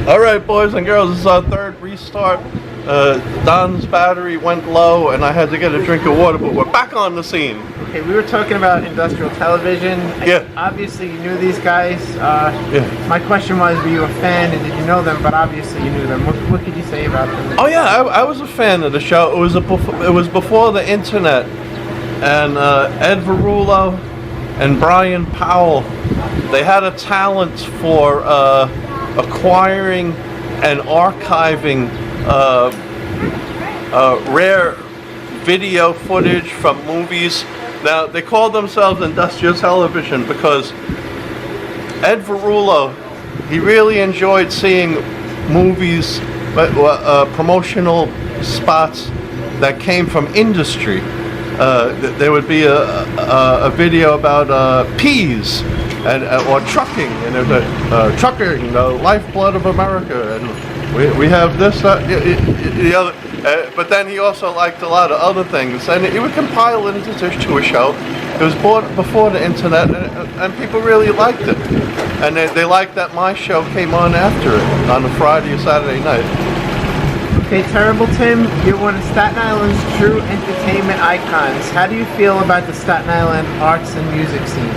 All right, boys and girls, this is our third restart. Don's battery went low, and I had to get a drink of water, but we're back on the scene. Okay, we were talking about industrial television. Yeah. Obviously, you knew these guys. Yeah. My question was, were you a fan, and did you know them? But obviously, you knew them. What could you say about them? Oh yeah, I was a fan of the show. It was before the internet, and Ed Verullo and Brian Powell, they had a talent for acquiring and archiving rare video footage from movies. Now, they called themselves industrial television because Ed Verullo, he really enjoyed seeing movies, promotional spots that came from industry. There would be a video about peas and or trucking, and there's a trucking, the lifeblood of America, and we have this, the other. But then he also liked a lot of other things, and he would compile it into a show. It was bought before the internet, and people really liked it. And they liked that my show came on after it on a Friday or Saturday night. Okay, Terrible Tim, you're one of Staten Island's true entertainment icons. How do you feel about the Staten Island arts and music scene?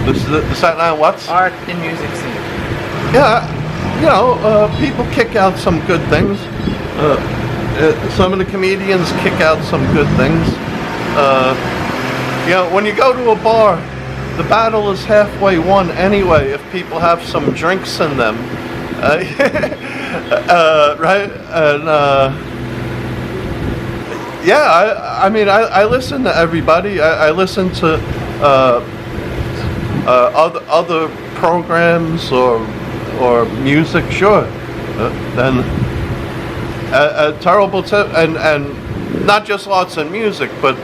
The Staten Island what? Art and music scene. Yeah, you know, people kick out some good things. Some of the comedians kick out some good things. You know, when you go to a bar, the battle is halfway won anyway if people have some drinks in them. Right? And yeah, I mean, I listen to everybody. I listen to other programs or music, sure. Then terrible tip, and not just arts and music, but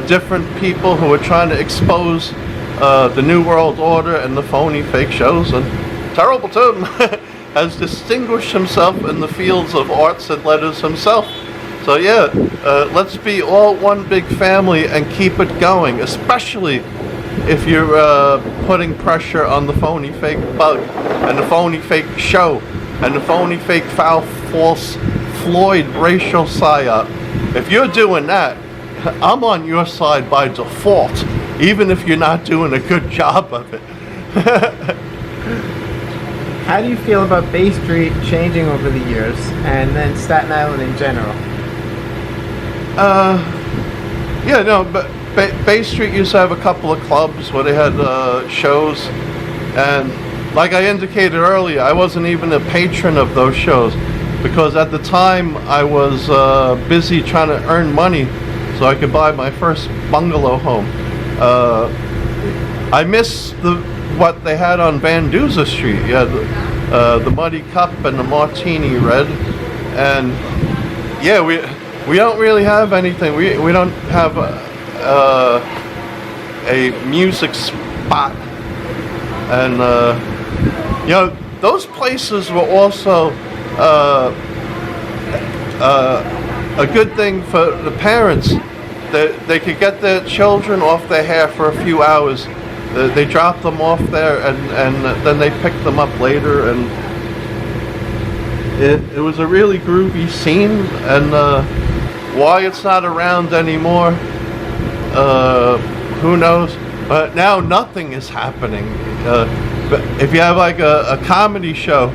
different people who are trying to expose the New World Order and the phony fake shows. And Terrible Tim has distinguished himself in the fields of arts and letters himself. So yeah, let's be all one big family and keep it going, especially if you're putting pressure on the phony fake bug and the phony fake show and the phony fake foul false Floyd racial psyop. If you're doing that, I'm on your side by default, even if you're not doing a good job of it. How do you feel about Bay Street changing over the years, and then Staten Island in general? Yeah, no, but Bay Street used to have a couple of clubs where they had shows, and like I indicated earlier, I wasn't even a patron of those shows because at the time I was busy trying to earn money so I could buy my first bungalow home. I miss what they had on Van Duzer Street. You had the Muddy Cup and the Martini Red, and yeah, we don't really have anything. We don't have a music spot, and you know, those places were also a good thing for the parents. They could get their children off their hair for a few hours. They drop them off there, and then they pick them up later, and it was a really groovy scene. And why it's not around anymore, who knows? But now nothing is happening. But if you have like a comedy show,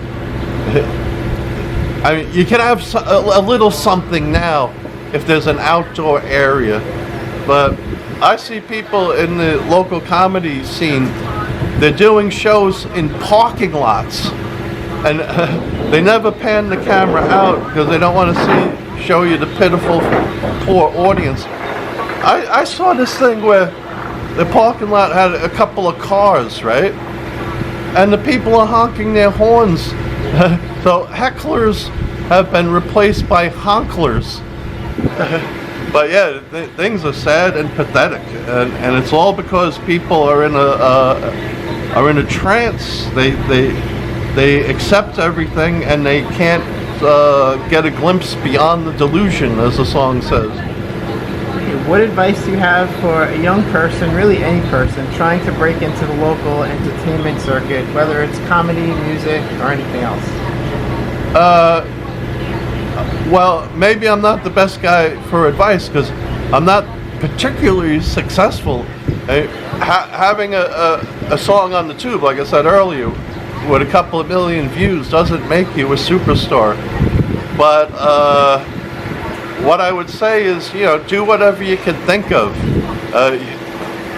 I mean, you can have a little something now if there's an outdoor area, but I see people in the local comedy scene, they're doing shows in parking lots, and they never pan the camera out because they don't want to show you the pitiful, poor audience. I saw this thing where the parking lot had a couple of cars, right? And the people are honking their horns. So hecklers have been replaced by honklers. But yeah, things are sad and pathetic, and it's all because people are in a trance. They accept everything, and they can't get a glimpse beyond the delusion, as the song says. What advice do you have for a young person, really any person, trying to break into the local entertainment circuit, whether it's comedy, music, or anything else? Well, maybe I'm not the best guy for advice because I'm not particularly successful. Having a song on the tube, like I said earlier, with a couple of million views doesn't make you a superstar. But what I would say is, do whatever you can think of.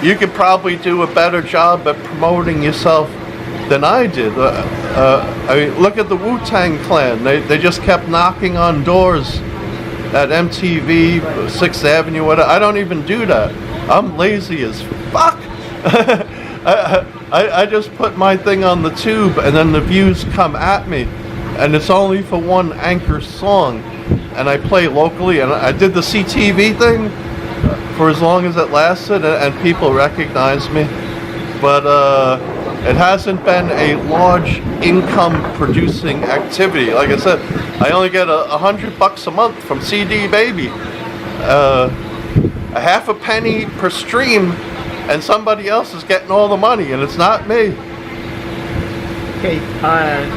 You could probably do a better job at promoting yourself than I did. I mean, look at the Wu-Tang Clan. They just kept knocking on doors at MTV, 6th Avenue, whatever. I don't even do that. I'm lazy as fuck. I just put my thing on the tube and then the views come at me. And it's only for one anchor song. And I play locally. And I did the CTV thing for as long as it lasted, and people recognize me. But it hasn't been a large income producing activity. Like I said, I only get $100 a month from CD Baby. A half a penny per stream, and somebody else is getting all the money, and it's not me. Okay,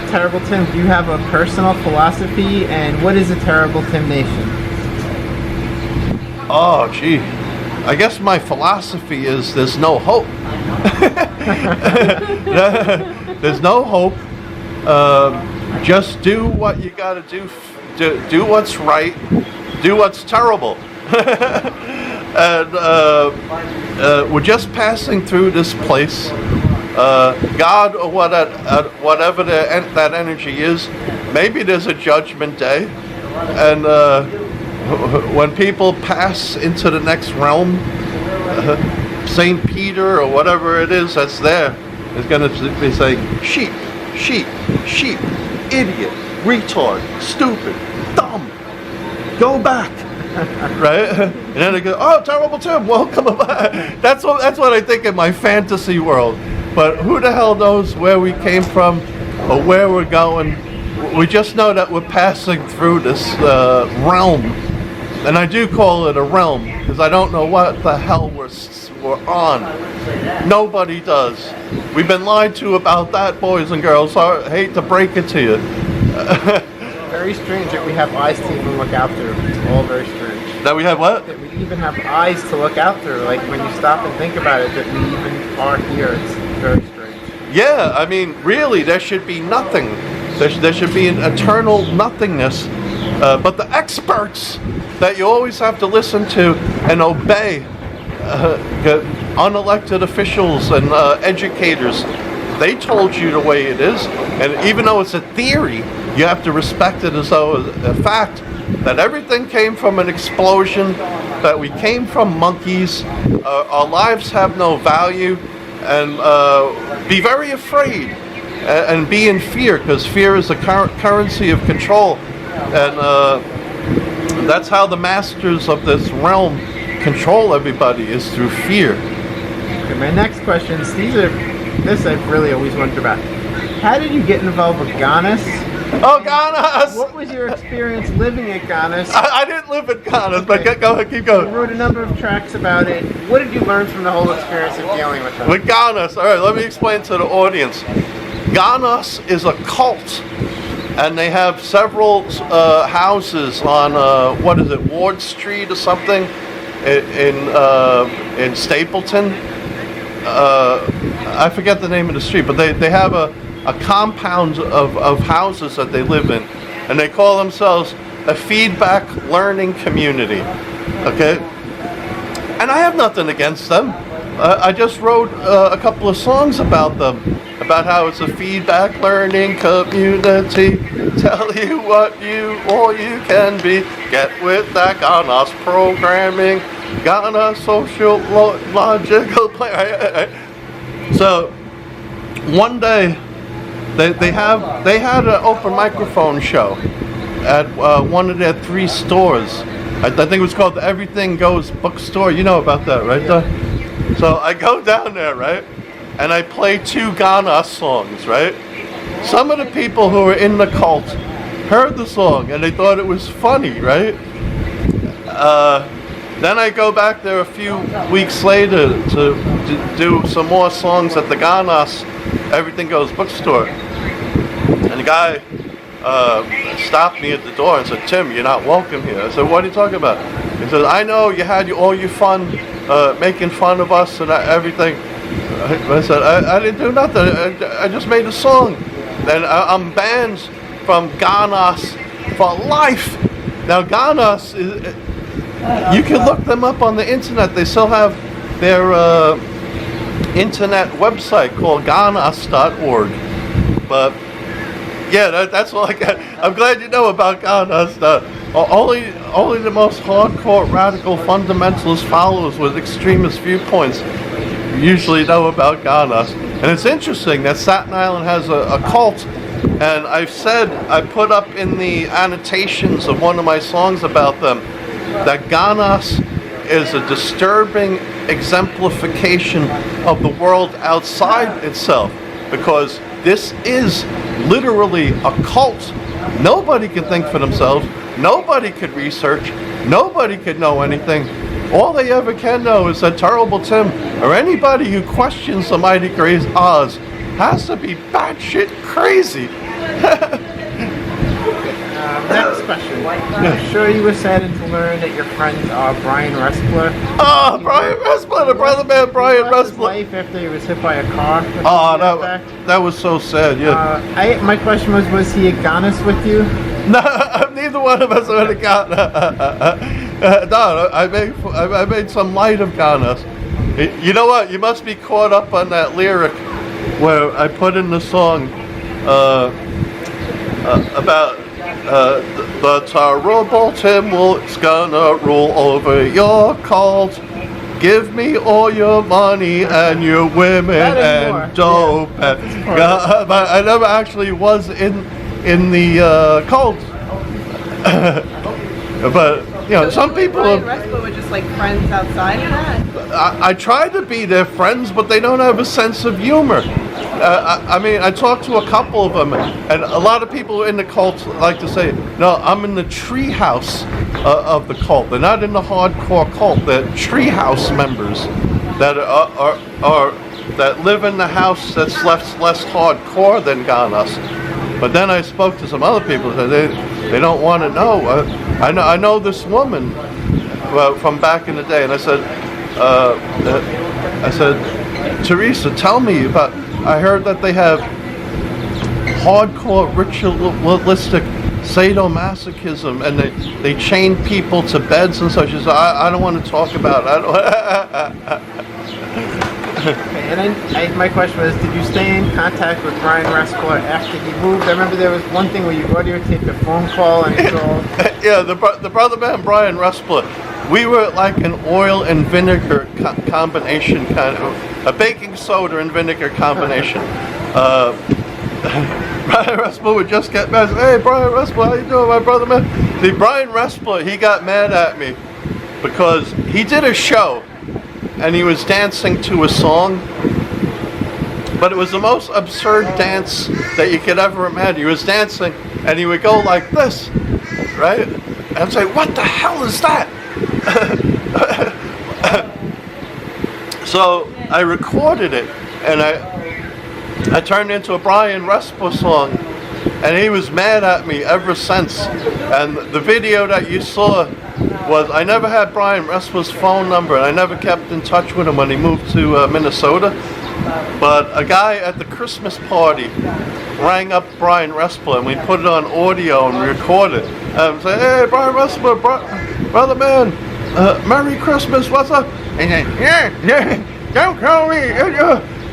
Terrible Tim, do you have a personal philosophy, and what is a Terrible Tim Nation? Oh, gee. I guess my philosophy is there's no hope. There's no hope. Just do what you gotta do. Do what's right. Do what's terrible. And we're just passing through this place. God, or whatever that energy is, maybe there's a judgment day. And when people pass into the next realm, St. Peter or whatever it is that's there is going to be saying, sheep, sheep, sheep, idiot, retard, stupid, dumb, go back. Right? And then they go, oh, Terrible Tim, welcome back. That's what I think in my fantasy world. But who the hell knows where we came from or where we're going? We just know that we're passing through this realm. And I do call it a realm because I don't know what the hell we're on. Nobody does. We've been lied to about that, boys and girls. So I hate to break it to you. Very strange that we have eyes to even look out through. It's all very strange. That we have what? That we even have eyes to look out through. Like when you stop and think about it, that we even are here. It's very strange. Yeah, I mean, really, there should be nothing. There should be an eternal nothingness. But the experts that you always have to listen to and obey, unelected officials and educators, they told you the way it is. And even though it's a theory, you have to respect it as though it's a fact that everything came from an explosion, that we came from monkeys, our lives have no value, and be very afraid and be in fear, because fear is the currency of control. And that's how the masters of this realm control everybody, is through fear. Okay, my next question, this I've really always wondered about. How did you get involved with Ganas? Oh, Ganas! What was your experience living at Ganas? I didn't live at Ganas, but go ahead, keep going. You wrote a number of tracks about it. What did you learn from the whole experience of dealing with them? With Ganas, all right, let me explain to the audience. Ganas is a cult. And they have several houses on Ward Street or something in Stapleton. I forget the name of the street, but they have a compound of houses that they live in, and they call themselves a feedback learning community. Okay, and I have nothing against them. I just wrote a couple of songs about them, about how it's a feedback learning community. Tell you what all you can be. Get with that Ganas programming, Ghana social logical play. So one day they had an open microphone show at one of their 3 stores. I think it was called the Everything Goes Bookstore. You know about that, right? So I go down there, right? And I play 2 Ganas songs, right? Some of the people who were in the cult heard the song and they thought it was funny, right? Then I go back there a few weeks later to do some more songs at the Ganas Everything Goes Bookstore. And the guy stopped me at the door and said, "Tim, you're not welcome here." I said, "What are you talking about?" He said, "I know you had all your fun making fun of us and everything." I said, I didn't do nothing. I just made a song. And I'm banned from Ganas for life. Now, Ganas, you can look them up on the internet. They still have their internet website called ganas.org. But yeah, that's all I got. I'm glad you know about Ganas. Only the most hardcore, radical, fundamentalist followers with extremist viewpoints usually know about Ganas. And it's interesting that Staten Island has a cult. And I put up in the annotations of one of my songs about them that Ganas is a disturbing exemplification of the world outside itself, because this is literally a cult. Nobody can think for themselves. Nobody could research. Nobody could know anything. All they ever can know is that Terrible Tim, or anybody who questions the mighty great Oz, has to be batshit crazy. Next question. I'm sure you were saddened to learn that your friends are Brian Respler. Oh, Brian Respler, the Brotherman Brian He lost his Respler. life after he was hit by a car. Oh, that was so sad. Yeah. My question was he a Ganas with you? No, neither one of us are a Ghana. No, I made some light of Ganas. You know what? You must be caught up on that lyric where I put in the song about the terrible Tim is gonna rule over your cult. Give me all your money and your women and dope. Yeah. But I never actually was in the cult. But you know, some people. Brian Respler were just like friends outside of that. I try to be their friends, but they don't have a sense of humor. I mean, I talked to a couple of them, and a lot of people in the cult like to say, "No, I'm in the treehouse of the cult. They're not in the hardcore cult. They're treehouse members that are that live in the house that's less hardcore than Ganas." But then I spoke to some other people and they don't want to know. I know this woman from back in the day, and I said, Teresa, tell me about. I heard that they have hardcore ritualistic sadomasochism, and they chain people to beds and such. She said, I don't want to talk about it. Okay, and then my question was, did you stay in contact with Brian Respler after he moved? I remember there was one thing where you audio taped a phone call and it's all... Yeah, the Brotherman Brian Respler. We were like an oil and vinegar combination, kind of a baking soda and vinegar combination. Brian Respler would just get mad. Hey, Brian Respler, how you doing, my brother, man? The Brian Respler, he got mad at me because he did a show and he was dancing to a song, but it was the most absurd dance that you could ever imagine. He was dancing and he would go like this, right? And I'd say, what the hell is that? So I recorded it and I turned it into a Brian Respler song, and he was mad at me ever since. And the video that you saw was, I never had Brian Respler's phone number, and I never kept in touch with him when he moved to Minnesota. But a guy at the Christmas party rang up Brian Respler, and we put it on audio and recorded it. And said, hey, Brian Respler, brother man, Merry Christmas, what's up? And he said, yeah, don't call me.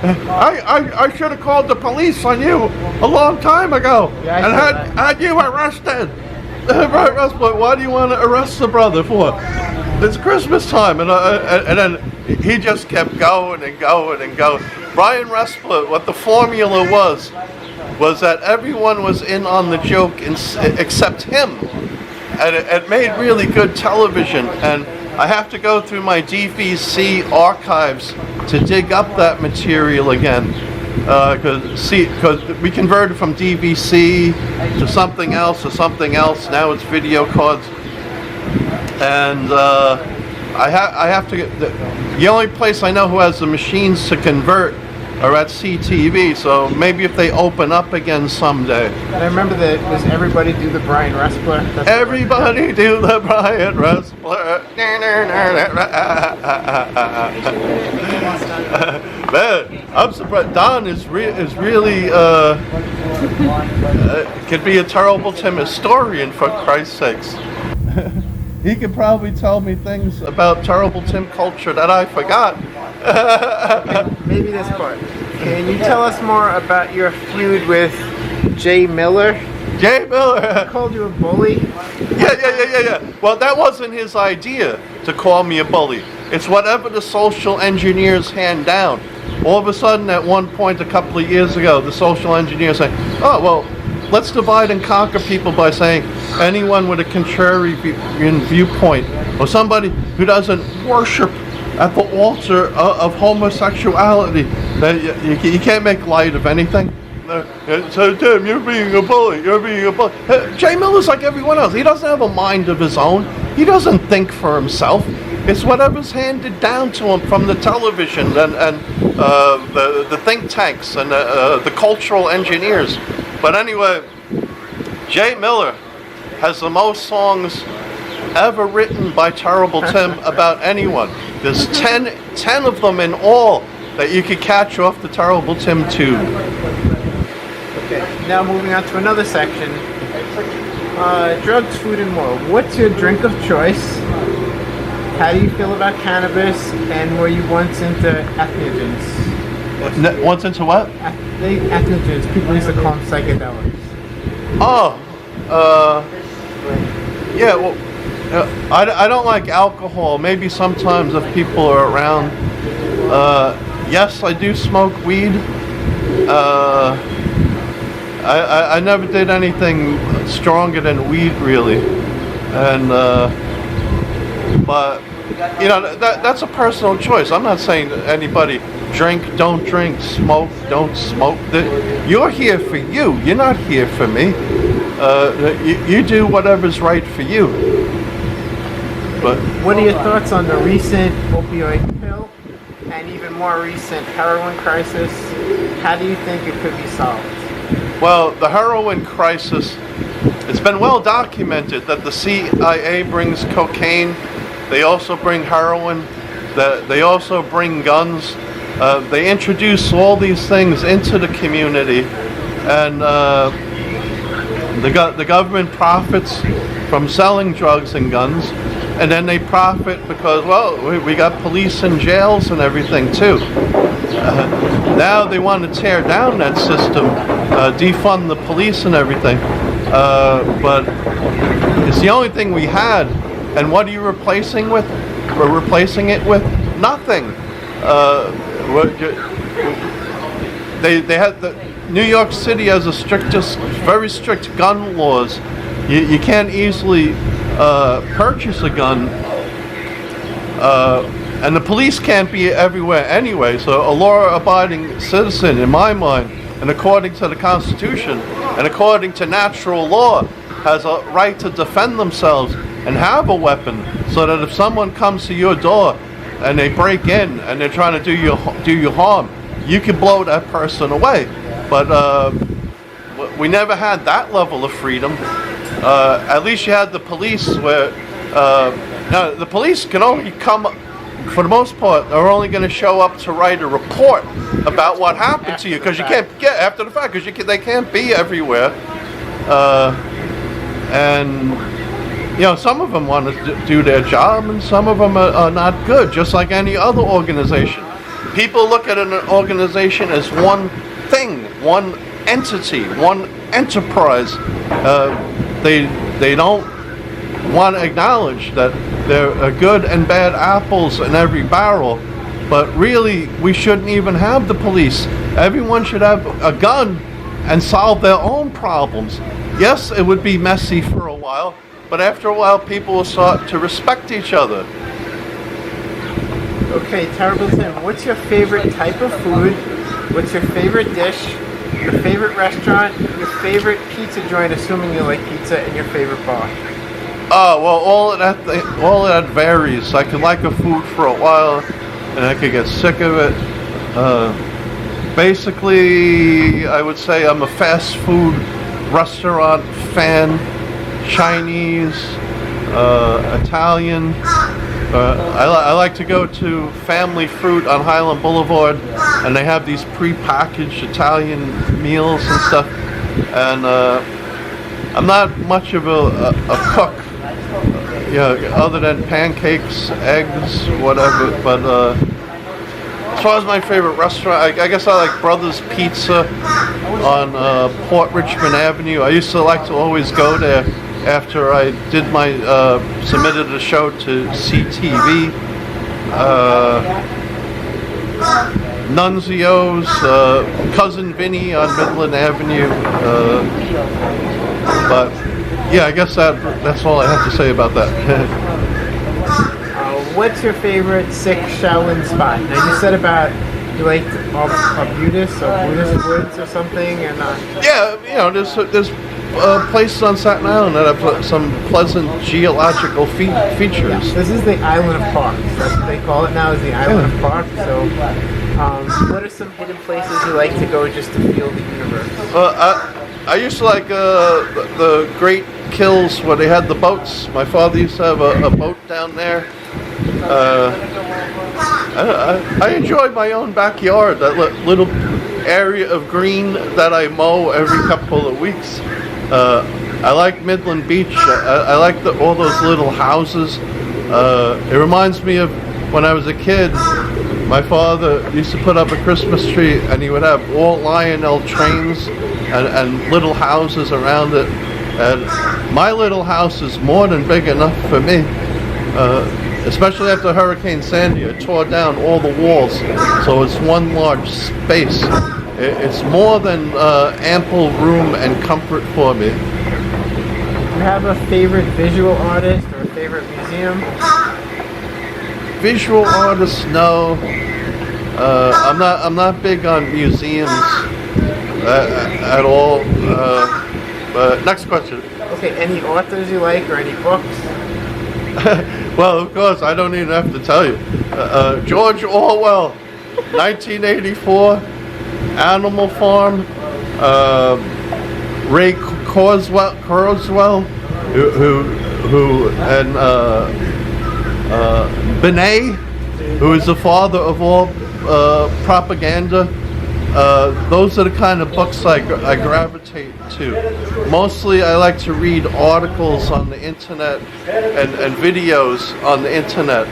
I should have called the police on you a long time ago and had you arrested. Brian Respler, why do you want to arrest the brother for? It's Christmas time. And then he just kept going and going and going. Brian Respler, what the formula was that everyone was in on the joke except him. And it made really good television. And I have to go through my DVC archives to dig up that material again. Because we converted from DVC to something else. Now it's video cards. And I have to get the only place I know who has the machines to convert are at CTV. So maybe if they open up again someday. And I remember that was Everybody Do the Brian Respler. That's Everybody do the Brian Respler. Man, I'm surprised. Don is really could be a Terrible Tim historian, for Christ's sakes. He could probably tell me things about Terrible Tim culture that I forgot. Maybe this part. Can you tell us more about your feud with Jay Miller? Jay Miller. He called you a bully? Yeah. Well, that wasn't his idea to call me a bully. It's whatever the social engineers hand down. All of a sudden, at one point a couple of years ago, the social engineers say, oh, well, let's divide and conquer people by saying anyone with a contrarian viewpoint or somebody who doesn't worship at the altar of homosexuality, that you can't make light of anything. So Tim, you're being a bully. Jay Miller's like everyone else. He doesn't have a mind of his own. He doesn't think for himself. It's whatever's handed down to him from the television and the think tanks and the cultural engineers. But anyway, Jay Miller has the most songs ever written by Terrible Tim about anyone. There's 10 of them in all that you could catch off the Terrible Tim tube. Okay, now moving on to another section. Drugs, food, and more. What's your drink of choice? How do you feel about cannabis? And were you once into entheogens? Once into what? Entheogens. People used to call them psychedelics. Oh, yeah, well, I don't like alcohol. Maybe sometimes if people are around. Yes, I do smoke weed. I never did anything stronger than weed, really. And, but, you know, that's a personal choice. I'm not saying to anybody, drink, don't drink, smoke, don't smoke. You're here for you. You're not here for me. You do whatever's right for you. But what are your thoughts on the recent opioid pill and even more recent heroin crisis? How do you think it could be solved? Well, the heroin crisis, it's been well documented that the CIA brings cocaine, they also bring heroin, they also bring guns. They introduce all these things into the community, and the government profits from selling drugs and guns, and then they profit because, well, we got police and jails and everything too. Now they want to tear down that system, defund the police and everything, but it's the only thing we had. And what are you replacing with? We're replacing it with nothing. They had the New York City has very strict gun laws. You can't easily purchase a gun. And the police can't be everywhere anyway, so a law-abiding citizen, in my mind, and according to the Constitution, and according to natural law, has a right to defend themselves and have a weapon, so that if someone comes to your door and they break in and they're trying to do you harm, you can blow that person away. But we never had that level of freedom. At least you had the police where, now the police can only come, for the most part, are only going to show up to write a report about what happened to you, because you can't get after the fact, because they can't be everywhere. And you know, some of them want to do their job, and some of them are not good, just like any other organization. People look at an organization as one thing, one entity, one enterprise. They don't want to acknowledge that there are good and bad apples in every barrel, but really we shouldn't even have the police. Everyone should have a gun and solve their own problems. Yes, it would be messy for a while, but after a while people will start to respect each other. Okay, Terrible Tim, what's your favorite type of food? What's your favorite dish? Your favorite restaurant? Your favorite pizza joint, assuming you like pizza, and your favorite bar? Oh, well, all of that varies. I could like a food for a while, and I could get sick of it. Basically, I would say I'm a fast food restaurant fan, Chinese, Italian. I like to go to Family Fruit on Highland Boulevard, and they have these pre-packaged Italian meals and stuff. And I'm not much of a cook, other than pancakes, eggs, whatever. But as far as my favorite restaurant, I guess I like Brothers Pizza on Port Richmond Avenue. I used to like to always go there after I did my submitted a show to CTV. Nunzio's, Cousin Vinny on Midland Avenue. But yeah, I guess that's all I have to say about that. What's your favorite Sikh Shaolin spot? Now you said about you liked Buddhist or Buddhist woods or something, and yeah, there's places on Staten Island that have some pleasant geological features. This is the Island of Parks. That's what they call it now, is the Island of Parks. So, what are some hidden places you like to go just to feel the universe? I used to like the Great Kills where they had the boats. My father used to have a boat down there. I enjoy my own backyard, that little area of green that I mow every couple of weeks. I like Midland Beach. I like all those little houses. It reminds me of when I was a kid. My father used to put up a Christmas tree, and he would have all Lionel trains and little houses around it. And my little house is more than big enough for me. Especially after Hurricane Sandy, it tore down all the walls, so it's one large space. It's more than ample room and comfort for me. Do you have a favorite visual artist or a favorite museum? Visual artists, no. I'm not big on museums at all. But next question. Okay, any authors you like or any books? Well, of course, I don't even have to tell you. George Orwell, 1984, Animal Farm, Ray Kurzweil, who and Benet, who is the father of all propaganda. Those are the kind of books I gravitate to. Mostly I like to read articles on the internet and videos on the internet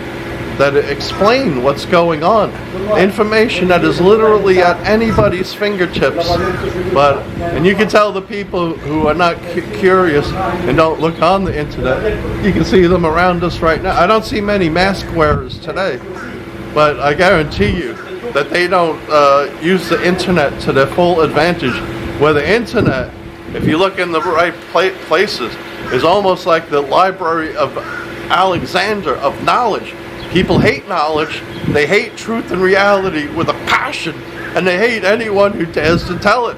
that explain what's going on. Information that is literally at anybody's fingertips. And you can tell the people who are not curious and don't look on the internet, you can see them around us right now. I don't see many mask wearers today, but I guarantee you that they don't use the internet to their full advantage. Where the internet, if you look in the right places, is almost like the Library of Alexander of knowledge. People hate knowledge, they hate truth and reality with a passion, and they hate anyone who dares to tell it.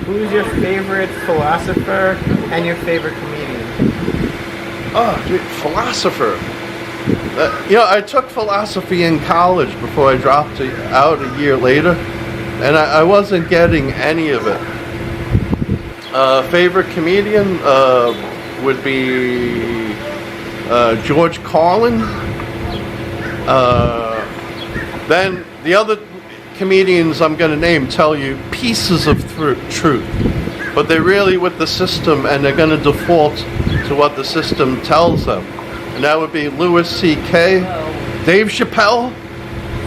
Who's your favorite philosopher and your favorite comedian? Oh, dude, philosopher. I took philosophy in college before I dropped out a year later, and I wasn't getting any of it. Favorite comedian would be George Carlin. Then the other comedians I'm going to name tell you pieces of truth, but they're really with the system, and they're going to default to what the system tells them. And that would be Louis C.K., Dave Chappelle,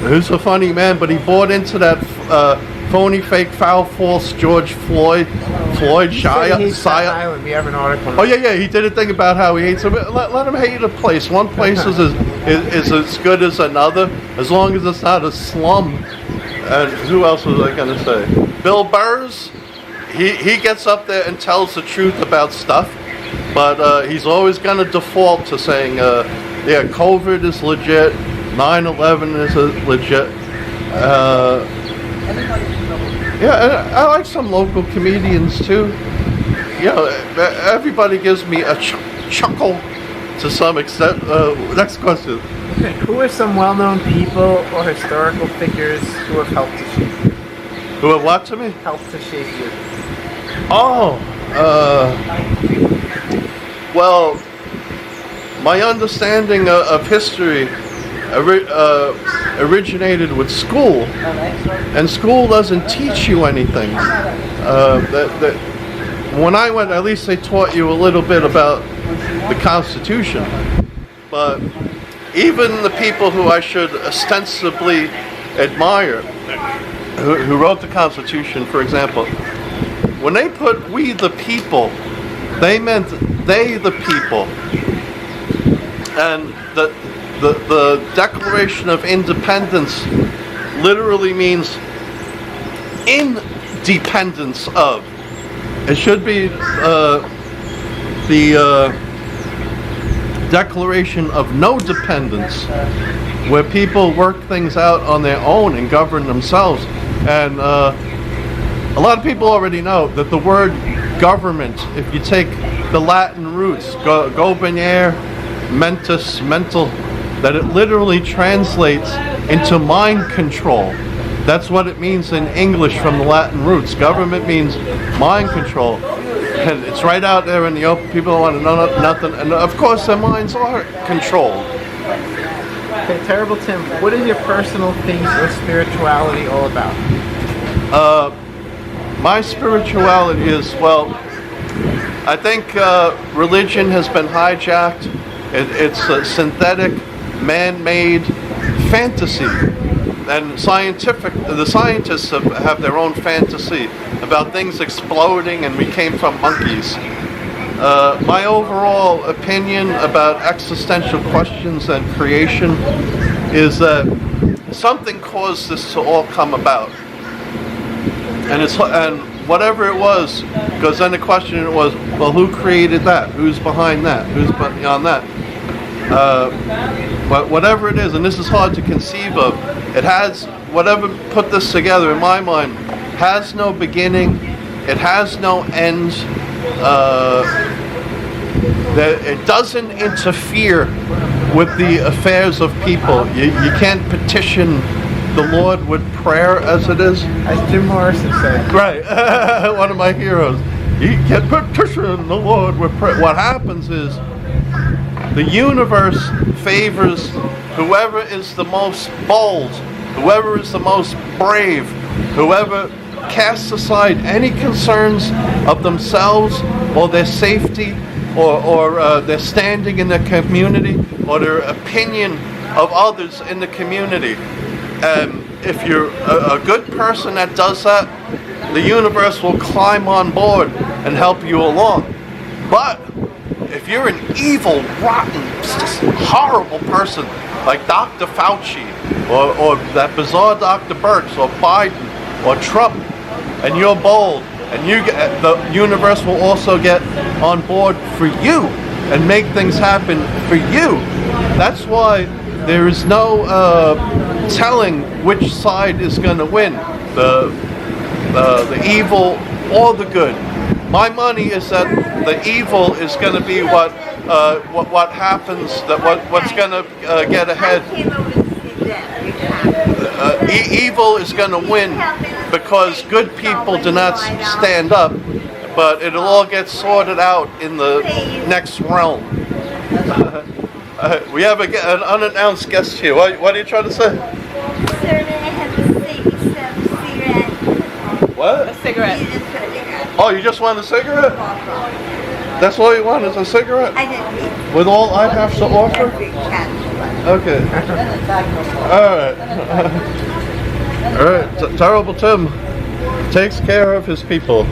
who's a funny man, but he bought into that phony, fake, foul, false George Floyd Staten Island. We have an article. Oh yeah, he did a thing about how he hates him. Let him hate a place. One place is as good as another, as long as it's not a slum. And who else was I going to say? Bill Burrs. He gets up there and tells the truth about stuff. But he's always going to default to saying, COVID is legit, 9/11 is legit. I like some local comedians too. Everybody gives me a chuckle to some extent. Next question. Okay, who are some well-known people or historical figures who have helped you? Who have what to me? Helped to shape you? Oh, well, my understanding of history originated with school, and school doesn't teach you anything. When I went, at least they taught you a little bit about the Constitution, but even the people who I should ostensibly admire, who wrote the Constitution, for example, when they put "we the people," they meant they the people. And the Declaration of Independence literally means independence of. It should be the Declaration of No Dependence, where people work things out on their own and govern themselves. And a lot of people already know that the word government, if you take the Latin roots, governare, mentis, mental, that it literally translates into mind control. That's what it means in English from the Latin roots. Government means mind control. And it's right out there in the open. People don't want to know nothing. And of course their minds are controlled. Okay, Terrible Tim, what is your personal faith or spirituality all about? My spirituality is, well, I think religion has been hijacked. It's a synthetic, man-made fantasy. And the scientists have their own fantasy about things exploding and we came from monkeys. My overall opinion about existential questions and creation is that something caused this to all come about. And whatever it was, because then the question was, well, who created that? Who's behind that? Who's beyond that? But whatever it is, and this is hard to conceive of, it has, whatever put this together in my mind, has no beginning, it has no end, it doesn't interfere with the affairs of people. You can't petition the Lord with prayer, as it is. As Jim Morrison said. Right, one of my heroes. You can't petition the Lord with prayer. What happens is, the universe favors whoever is the most bold, whoever is the most brave, whoever casts aside any concerns of themselves or their safety or their standing in the community or their opinion of others in the community. And if you're a good person that does that, the universe will climb on board and help you along. But if you're an evil, rotten, horrible person like Dr. Fauci or that bizarre Dr. Birx or Biden or Trump, and you're bold, and the universe will also get on board for you and make things happen for you. That's why there is no telling which side is going to win, the evil or the good. My money is that the evil is going to be what happens, what's going to get ahead. Evil is going to win because good people do not stand up, but it'll all get sorted out in the next realm. We have an unannounced guest here. What are you trying to say? Sir, may I have a cigarette? What? A cigarette. You just put a cigarette. Oh, you just want a cigarette? That's all you want is a cigarette? I didn't With all I have to offer? every cat. Okay. Alright. Alright. Terrible Tim takes care of his people.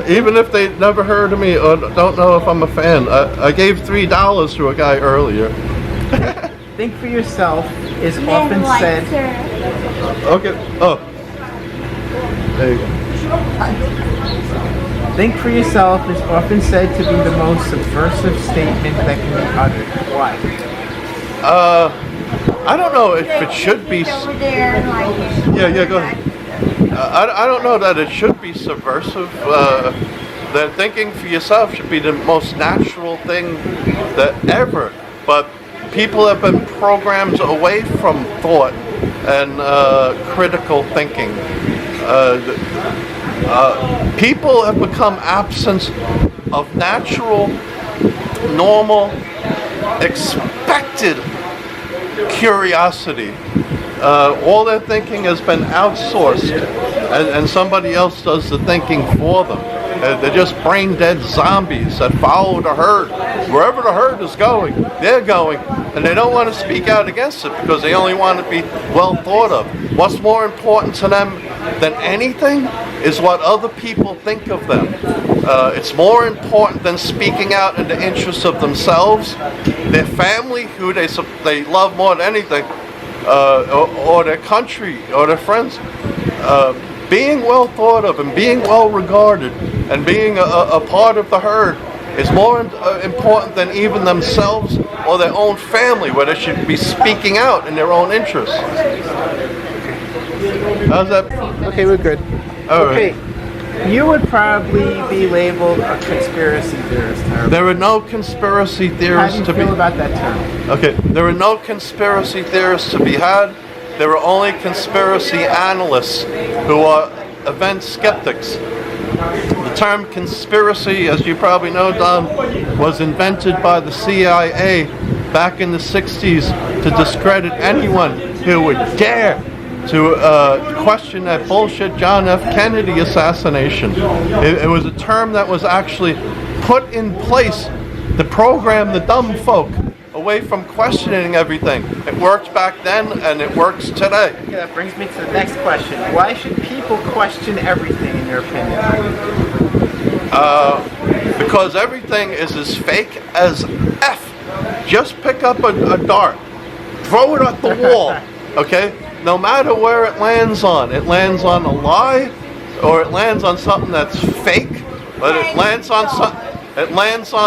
Even if they never heard of me or don't know if I'm a fan. I gave $3 to a guy earlier. Think for yourself is Men often like said. sir. Okay. Oh. There you go. Think for yourself is often said to be the most subversive statement that can be uttered. Why? I don't know if it should be. Over there, like, Yeah, go ahead. I don't know that it should be subversive. That thinking for yourself should be the most natural thing that ever. But people have been programmed away from thought and critical thinking. People have become absent of natural, normal, expected curiosity. All their thinking has been outsourced, and somebody else does the thinking for them. They're just brain-dead zombies that follow the herd. Wherever the herd is going, they're going, and they don't want to speak out against it because they only want to be well thought of. What's more important to them than anything is what other people think of them. It's more important than speaking out in the interests of themselves, their family, who they love more than anything, or their country, or their friends. Being well thought of and being well regarded and being a part of the herd is more important than even themselves or their own family, where they should be speaking out in their own interests. How's that? Okay, we're good. All Okay, right. you would probably be labeled a conspiracy theorist. Harvey. There are no conspiracy How theorists do you to be. feel about that term? Okay, there are no conspiracy theorists to be had. There are only conspiracy analysts who are event skeptics. The term conspiracy, as you probably know, Don, was invented by the CIA back in the 60s to discredit anyone who would dare to question that bullshit John F. Kennedy assassination. It was a term that was actually put in place to program the dumb folk away from questioning everything. It worked back then and it works today. Okay, that brings me to the next question. Why should people question everything, in your opinion? Because everything is as fake as F. Just pick up a dart, throw it at the wall, okay? No matter where it lands on a lie, or it lands on something that's fake, but it lands on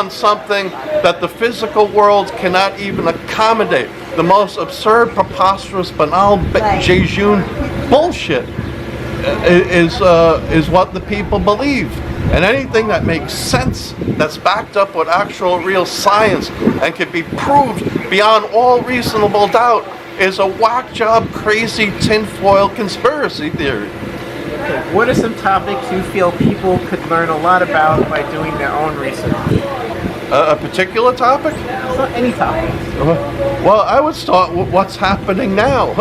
something that the physical world cannot even accommodate. The most absurd, preposterous, banal, jejune bullshit is what the people believe. And anything that makes sense, that's backed up with actual real science and can be proved beyond all reasonable doubt, is a whack job, crazy tinfoil conspiracy theory. Okay, what are some topics you feel people could learn a lot about by doing their own research? A particular topic? So any topic. Well, I would start with what's happening now.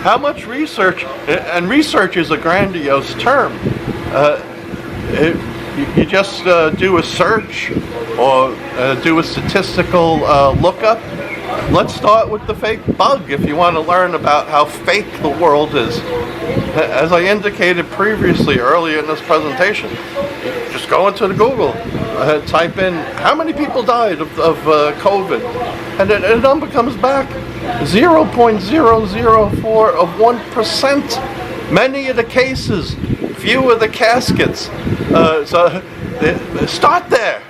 How much research, and research is a grandiose term. You just do a search or do a statistical lookup. Let's start with the fake bug if you want to learn about how fake the world is. As I indicated previously earlier in this presentation, just go into the Google, type in how many people died of COVID, and the number comes back 0.004 of 1%. Many of the cases, few of the caskets. So start there,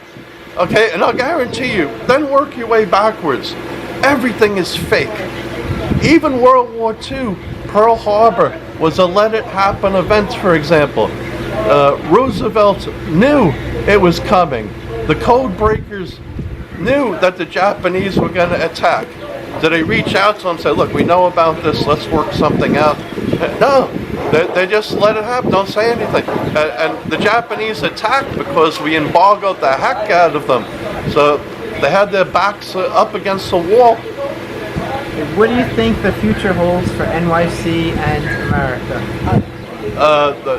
okay? And I'll guarantee you, then work your way backwards. Everything is fake. Even World War II, Pearl Harbor was a let-it-happen event, for example. Roosevelt knew it was coming. The code breakers knew that the Japanese were going to attack. Did they reach out to them and say, look, we know about this, let's work something out? No, they just let it happen, don't say anything. And the Japanese attacked because we embargoed the heck out of them. So they had their backs up against the wall. What do you think the future holds for NYC and America?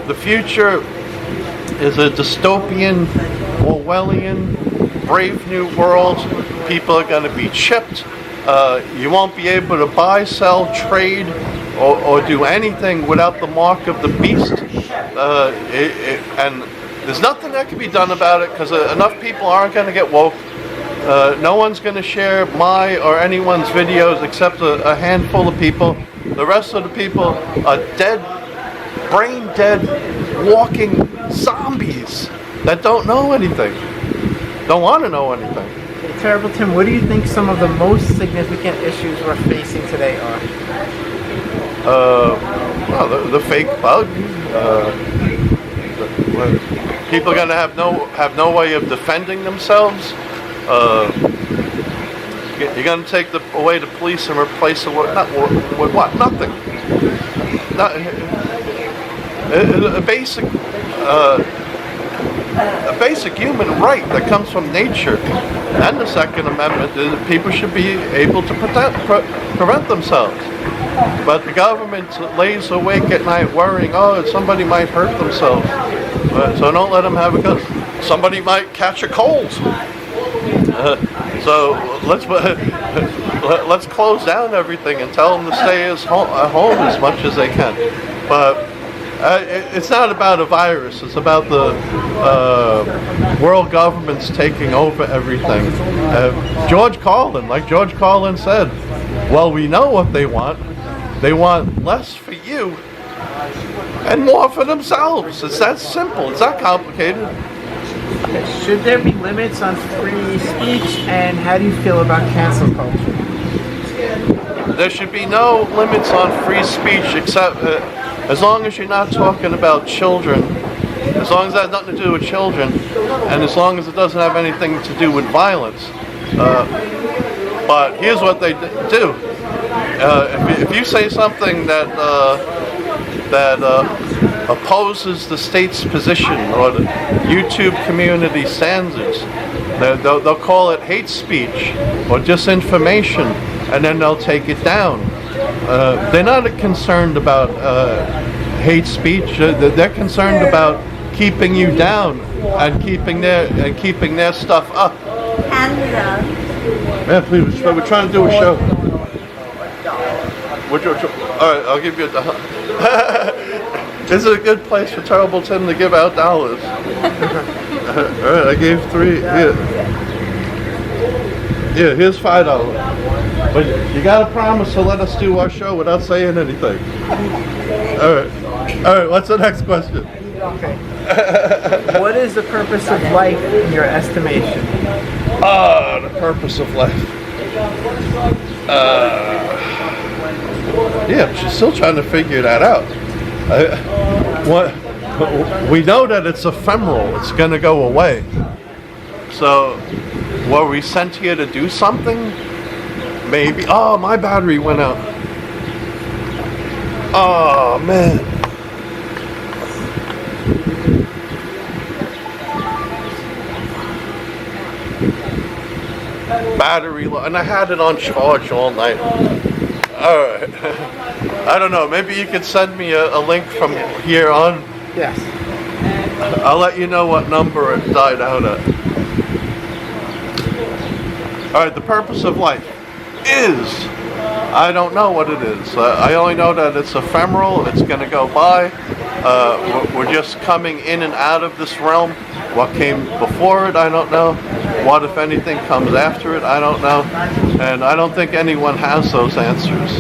The future is a dystopian, Orwellian, brave new world. People are going to be chipped. You won't be able to buy, sell, trade, or do anything without the mark of the beast. And there's nothing that can be done about it because enough people aren't going to get woke. No one's going to share my or anyone's videos except a handful of people. The rest of the people are dead, brain dead, walking zombies that don't know anything, don't want to know anything. Okay, Terrible Tim, what do you think some of the most significant issues we're facing today are? Well, the fake bug. People are going to have no way of defending themselves. You're going to take away the police and replace it with what? Nothing. A basic human right that comes from nature, and the Second Amendment is that people should be able to prevent themselves. But the government lays awake at night worrying, oh, somebody might hurt themselves. So don't let them have a gun. Somebody might catch a cold. So let's close down everything and tell them to stay at home as much as they can. But it's not about a virus. It's about the world governments taking over everything. George Carlin said, well, we know what they want. They want less for you and more for themselves. It's that simple. It's not complicated. Should there be limits on free speech, and how do you feel about cancel culture? There should be no limits on free speech except as long as you're not talking about children, as long as that has nothing to do with children, and as long as it doesn't have anything to do with violence. But here's what they do. If you say something that opposes the state's position or the YouTube community standards, they'll call it hate speech or disinformation, and then they'll take it down. They're not concerned about hate speech. They're concerned about keeping you down and keeping their stuff up. Yeah, please. We're trying to do a show. All right, I'll give you a dollar. This is a good place for Terrible Tim to give out dollars. All right, I gave 3. Here. Yeah, here's $5. But you gotta promise to let us do our show without saying anything. All right. What's the next question? Okay. What is the purpose of life in your estimation? The purpose of life. Yeah, she's still trying to figure that out. We know that it's ephemeral. It's going to go away. So, were we sent here to do something? Maybe. Oh, my battery went out. Oh, man. Battery low, and I had it on charge all night. Alright. I don't know, maybe you could send me a link from here on. Yes. I'll let you know what number it died out at. Alright, the purpose of life is, I don't know what it is. I only know that it's ephemeral, it's going to go by. We're just coming in and out of this realm. What came before it, I don't know. What, if anything, comes after it, I don't know. And I don't think anyone has those answers.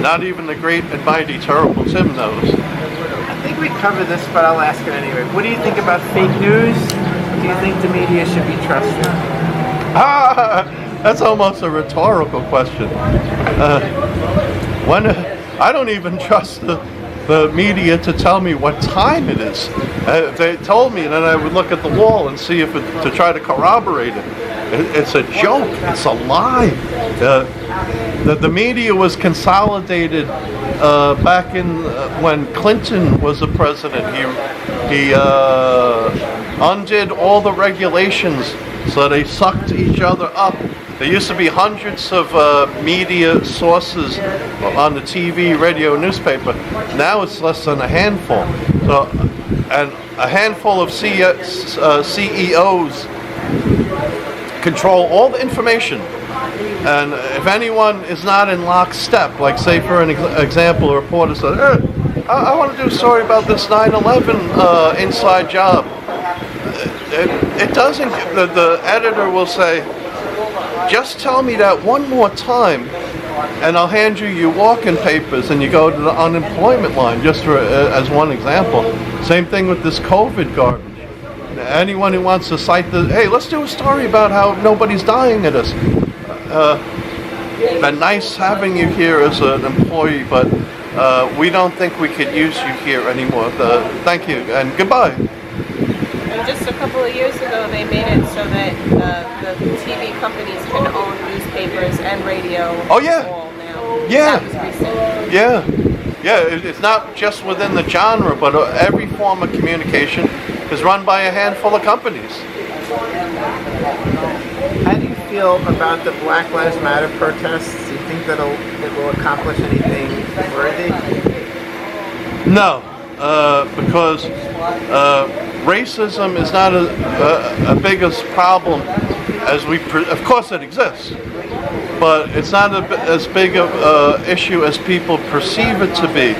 Not even the great and mighty Terrible Tim knows. I think we covered this, but I'll ask it anyway. What do you think about fake news? Do you think the media should be trusted? That's almost a rhetorical question. I don't even trust the media to tell me what time it is. If they told me, then I would look at the wall and see if to try to corroborate it. It's a joke. It's a lie. The media was consolidated back in when Clinton was the president. He undid all the regulations, so they sucked each other up. There used to be hundreds of media sources on the TV, radio, newspaper. Now it's less than a handful. So, and a handful of CEOs control all the information. And if anyone is not in lockstep, like say for an example, a reporter said, hey, I want to do a story about this 9/11 inside job. It doesn't, the editor will say, just tell me that one more time and I'll hand you your walk-in papers and you go to the unemployment line, just for, as one example. Same thing with this COVID garbage. Anyone who wants to cite the, hey, let's do a story about how nobody's dying of this. Been nice having you here as an employee, but we don't think we could use you here anymore. Thank you and goodbye. just a couple of years ago, they made it so that the TV companies can own newspapers and radio. Oh, yeah. All now. Yeah. That was recent. Yeah, it's not just within the genre, but every form of communication is run by a handful of companies. How do you feel about the Black Lives Matter protests? Do you think that it will accomplish anything worthy? No, because racism is not a biggest problem as of course it exists, but it's not as big of an issue as people perceive it to be.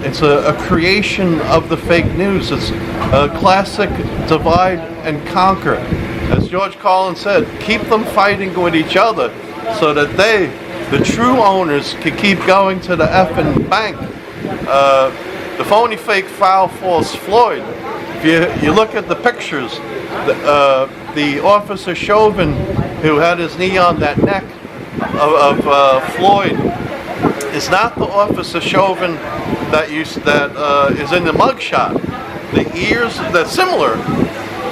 It's a creation of the fake news. It's a classic divide and conquer. As George Carlin said, keep them fighting with each other so that they, the true owners, can keep going to the effing bank. The phony, fake, foul, false Floyd. If you look at the pictures, the officer Chauvin, who had his knee on that neck of Floyd, is not the officer Chauvin that is in the mugshot. The ears, they're similar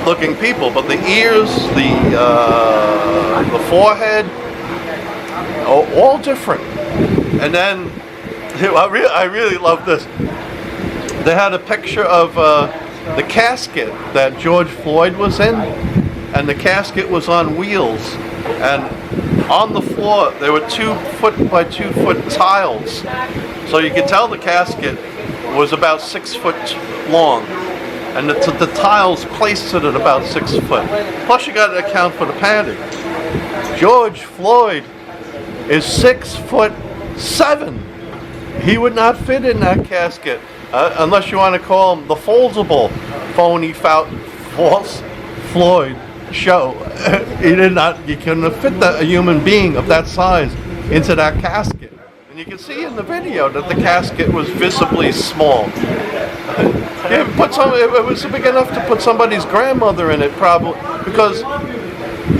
looking people, but the ears, the forehead, all different. And then I really love this. They had a picture of the casket that George Floyd was in, and the casket was on wheels, and on the floor there were 2 foot by 2 foot tiles, so you could tell the casket was about 6 foot long, and the tiles placed it at about 6 foot. Plus you got to account for the padding. George Floyd is 6'7". He would not fit in that casket, unless you want to call him the foldable phony false Floyd show. You couldn't have fit a human being of that size into that casket. And you can see in the video that the casket was visibly small. It was big enough to put somebody's grandmother in it, probably, because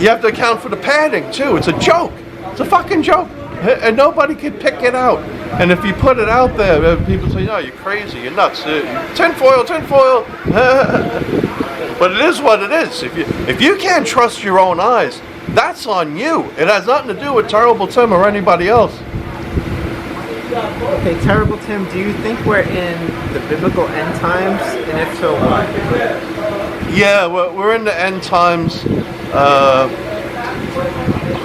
you have to account for the padding too. It's a joke. It's a fucking joke. And nobody can pick it out. And if you put it out there, people say, "No, you're crazy, you're nuts. Tinfoil, tinfoil." But it is what it is. If you can't trust your own eyes, that's on you. It has nothing to do with Terrible Tim or anybody else. Okay, Terrible Tim, do you think we're in the biblical end times? And if so, why? Yeah, we're in the end times.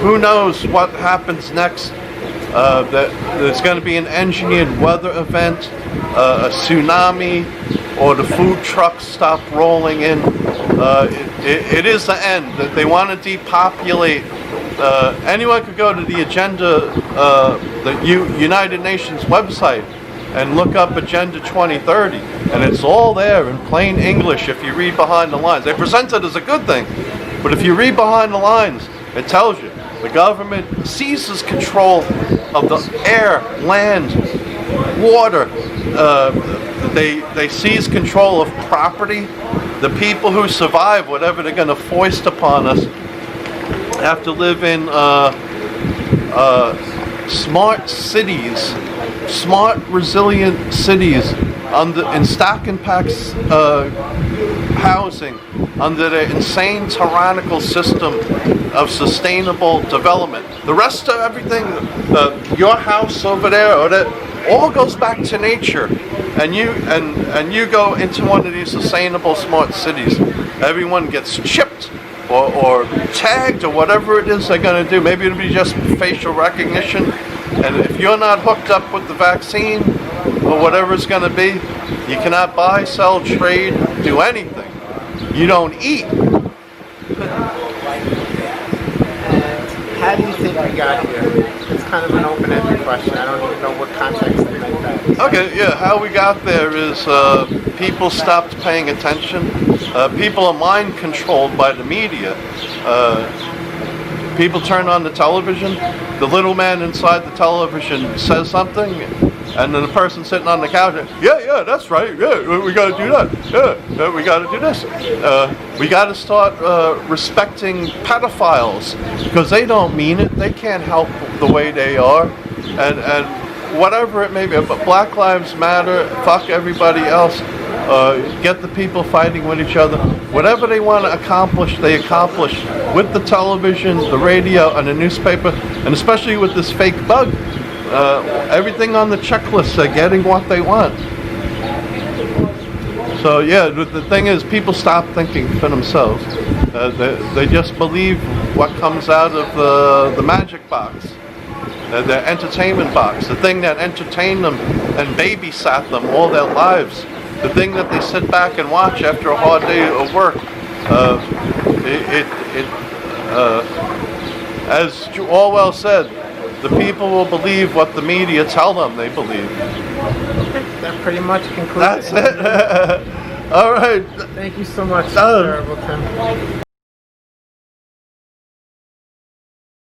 Who knows what happens next? There's going to be an engineered weather event, a tsunami, or the food trucks stop rolling in. It is the end. They want to depopulate. Anyone could go to the agenda, the United Nations website, and look up Agenda 2030, and it's all there in plain English if you read behind the lines. They present it as a good thing, but if you read behind the lines, it tells you the government seizes control of the air, land, water. They seize control of property. The people who survive, whatever they're going to foist upon us, have to live in smart cities, smart, resilient cities in stack and pack housing under the insane tyrannical system of sustainable development. The rest of everything, your house over there, all goes back to nature, and you go into one of these sustainable smart cities. Everyone gets chipped or tagged or whatever it is they're going to do. Maybe it'll be just facial recognition, and if you're not hooked up with the vaccine or whatever it's going to be, you cannot buy, sell, trade, do anything. You don't eat. How do you think we got here? It's kind of an open-ended question. I don't even know what context to make that. Okay, yeah, how we got there is people stopped paying attention. People are mind controlled by the media. People turn on the television. The little man inside the television says something, and then the person sitting on the couch, yeah, that's right. Yeah, we got to do that. Yeah, we got to do this. We got to start respecting pedophiles because they don't mean it. They can't help the way they are, and whatever it may be. But Black Lives Matter. Fuck everybody else. get the people fighting with each other. Whatever they want to accomplish, they accomplish with the television, the radio, and the newspaper, and especially with this fake bug. Everything on the checklist, they're getting what they want. So yeah, the thing is, people stop thinking for themselves. They just believe what comes out of the magic box, the entertainment box, the thing that entertained them and babysat them all their lives, the thing that they sit back and watch after a hard day of work. As Orwell said, the people will believe what the media tell them they believe. That pretty much concludes That's it. All right. Thank you so much, Terrible Tim.